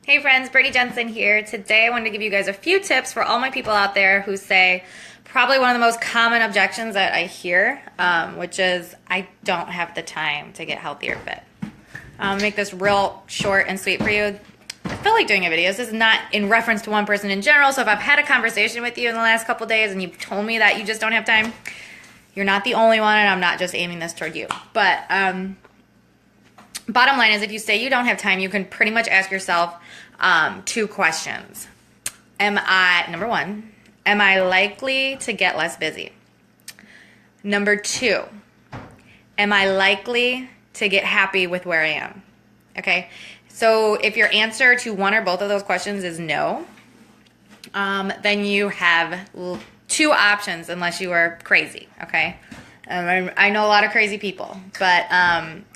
Hey friends, Brittany Jensen here. Today I wanted to give you guys a few tips for all my people out there who say probably one of the most common objections that I hear, which is I don't have the time to get healthy or fit. Make this real short and sweet for you. I feel like doing a video. This is not in reference to one person in general, so if I've had a conversation with you in the last couple days and you've told me that you just don't have time, you're not the only one, and I'm not just aiming this toward you. But bottom line is, if you say you don't have time, you can pretty much ask yourself two questions. Number one, am I likely to get less busy? Number two, am I likely to get happy with where I am? Okay, so if your answer to one or both of those questions is no, then you have two options unless you are crazy, okay? I know a lot of crazy people, but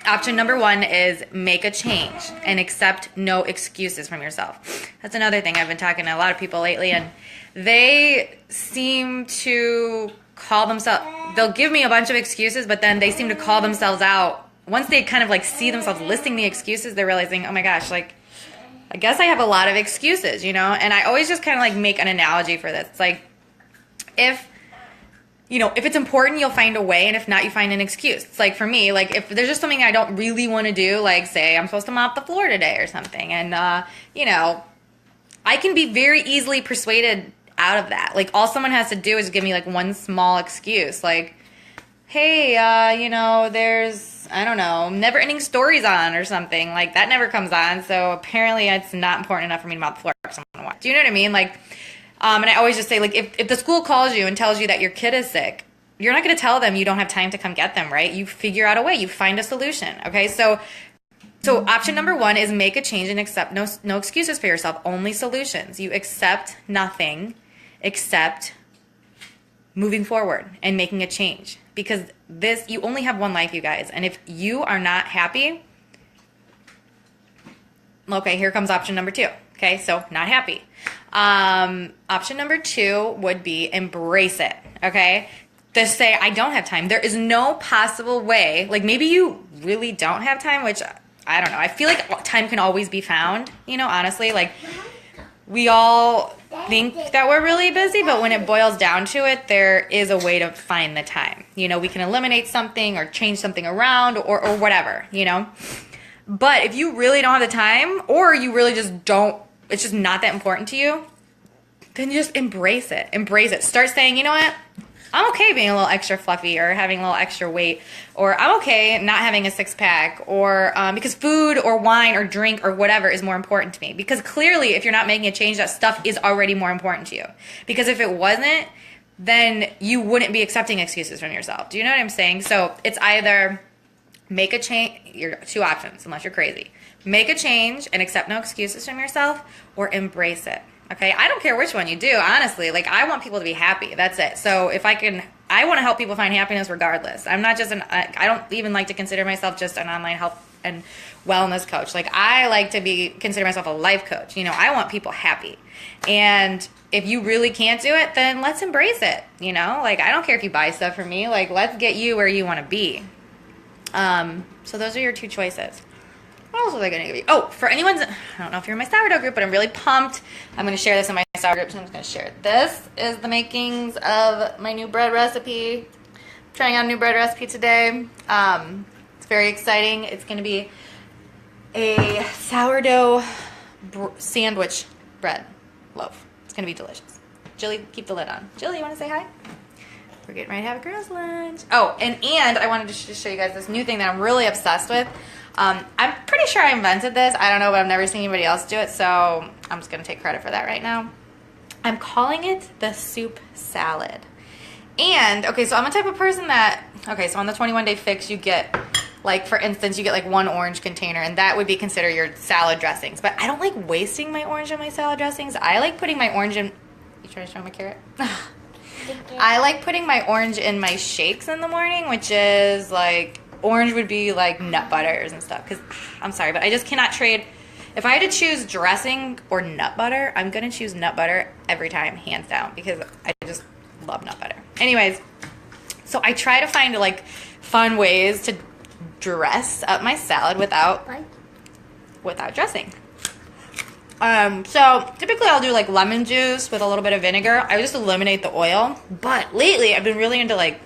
option number one is make a change and accept no excuses from yourself. That's another thing. I've been talking to a lot of people lately, and they seem to call themselves, they'll give me a bunch of excuses, but then they seem to call themselves out. Once they kind of like see themselves listing the excuses, they're realizing, oh my gosh, like, I guess I have a lot of excuses, you know? And I always just kind of like make an analogy for this. It's like, if it's important, you'll find a way, and if not, you find an excuse. It's like for me, like if there's just something I don't really want to do, like say I'm supposed to mop the floor today or something, and I can be very easily persuaded out of that. Like all someone has to do is give me like one small excuse, like, hey, there's, I don't know, never-ending stories on or something. Like that never comes on, so apparently it's not important enough for me to mop the floor for someone to watch. Do you know what I mean? Like, and I always just say, like, if the school calls you and tells you that your kid is sick, you're not going to tell them you don't have time to come get them, right? You figure out a way. You find a solution, okay? So option number one is make a change and accept no excuses for yourself, only solutions. You accept nothing except moving forward and making a change. Because you only have one life, you guys. And if you are not happy, okay, here comes option number two. Okay, so not happy. Option number two would be embrace it, okay? Just say, I don't have time. There is no possible way. Like maybe you really don't have time, which I don't know. I feel like time can always be found, honestly. Like we all think that we're really busy, but when it boils down to it, there is a way to find the time. We can eliminate something or change something around or whatever, But if you really don't have the time, or you really just don't, it's just not that important to you, then just embrace it. Embrace it. Start saying, you know what? I'm okay being a little extra fluffy or having a little extra weight, or I'm okay not having a six-pack, or because food or wine or drink or whatever is more important to me. Because clearly, if you're not making a change, that stuff is already more important to you. Because if it wasn't, then you wouldn't be accepting excuses from yourself. Do you know what I'm saying? So it's either make a change, your two options, unless you're crazy. Make a change and accept no excuses from yourself, or embrace it. Okay, I don't care which one you do, honestly. Like, I want people to be happy. That's it. So if I want to help people find happiness regardless. I'm not just I don't even like to consider myself just an online health and wellness coach. Like, I like to consider myself a life coach. I want people happy. And if you really can't do it, then let's embrace it. Like, I don't care if you buy stuff from me. Like, let's get you where you want to be. So those are your two choices. What else was I going to give you? Oh, for anyone, I don't know if you're in my sourdough group, but I'm really pumped. I'm going to share this in my sourdough group, so I'm just going to share it. This is the makings of my new bread recipe. I'm trying out a new bread recipe today. It's very exciting. It's going to be a sourdough sandwich bread loaf. It's going to be delicious. Jilly, keep the lid on. Jilly, you want to say hi? We're getting ready to have a girls' lunch. Oh, and I wanted to just show you guys this new thing that I'm really obsessed with. I'm pretty sure I invented this. I don't know, but I've never seen anybody else do it, so I'm just going to take credit for that right now. I'm calling it the soup salad. And, okay, so I'm a type of person that, so on the 21-day fix, you get, like, for instance, you get, like, one orange container, and that would be considered your salad dressings. But I don't like wasting my orange in my salad dressings. I like putting my orange in... You trying to show my carrot? I like putting my orange in my shakes in the morning, which is, like... Orange would be like nut butters and stuff, because I'm sorry, but I just cannot trade. If I had to choose dressing or nut butter, I'm going to choose nut butter every time, hands down, because I just love nut butter. Anyways, so I try to find like fun ways to dress up my salad without dressing. So typically I'll do like lemon juice with a little bit of vinegar. I would just eliminate the oil. But lately I've been really into like,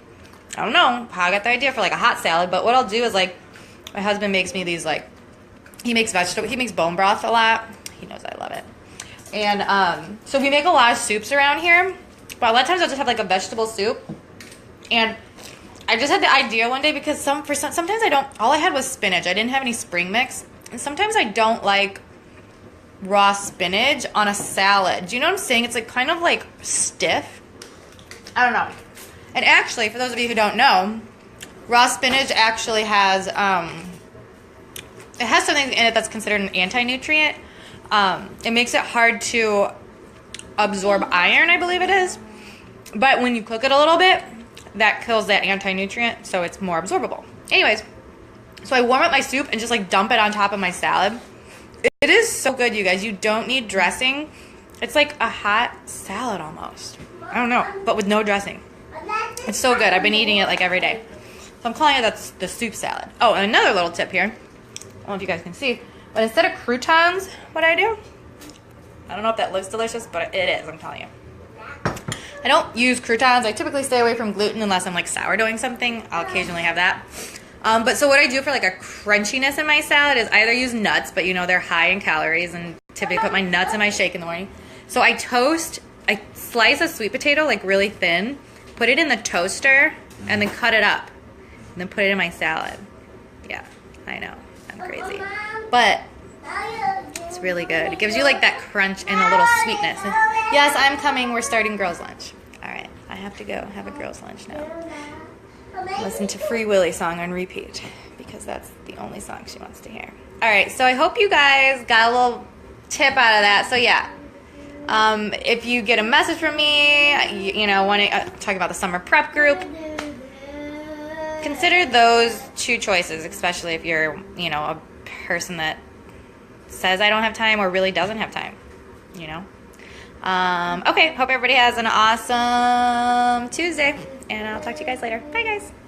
I don't know how I got the idea for like a hot salad. But what I'll do is like, my husband makes me these like, he makes bone broth a lot. He knows I love it. And so we make a lot of soups around here. But a lot of times I'll just have like a vegetable soup. And I just had the idea one day because sometimes I don't, all I had was spinach. I didn't have any spring mix. And sometimes I don't like raw spinach on a salad. Do you know what I'm saying? It's like kind of like stiff. I don't know. And actually, for those of you who don't know, raw spinach actually has, it has something in it that's considered an anti-nutrient. It makes it hard to absorb iron, I believe it is. But when you cook it a little bit, that kills that anti-nutrient, so it's more absorbable. Anyways, so I warm up my soup and just like dump it on top of my salad. It is so good, you guys. You don't need dressing. It's like a hot salad almost. I don't know, but with no dressing. It's so good. I've been eating it like every day. So I'm calling it the soup salad. Oh, and another little tip here. I don't know if you guys can see, but instead of croutons, what I do, I don't know if that looks delicious, but it is, I'm telling you. I don't use croutons. I typically stay away from gluten unless I'm like sourdoughing something. I'll occasionally have that. But so what I do for like a crunchiness in my salad is I either use nuts, but you know they're high in calories, and typically put my nuts in my shake in the morning. So I slice a sweet potato like really thin, put it in the toaster, and then cut it up, and then put it in my salad. Yeah, I know, I'm crazy. But it's really good. It gives you like that crunch and a little sweetness. And yes, I'm coming. We're starting girls' lunch. All right, I have to go have a girls' lunch now. Listen to Free Willy song on repeat because that's the only song she wants to hear. All right, so I hope you guys got a little tip out of that. So yeah, if you get a message from me, you know, want to talk about the summer prep group, consider those two choices, especially if you're, you know, a person that says I don't have time or really doesn't have time, you know. Okay, hope everybody has an awesome Tuesday, and I'll talk to you guys later. Bye, guys.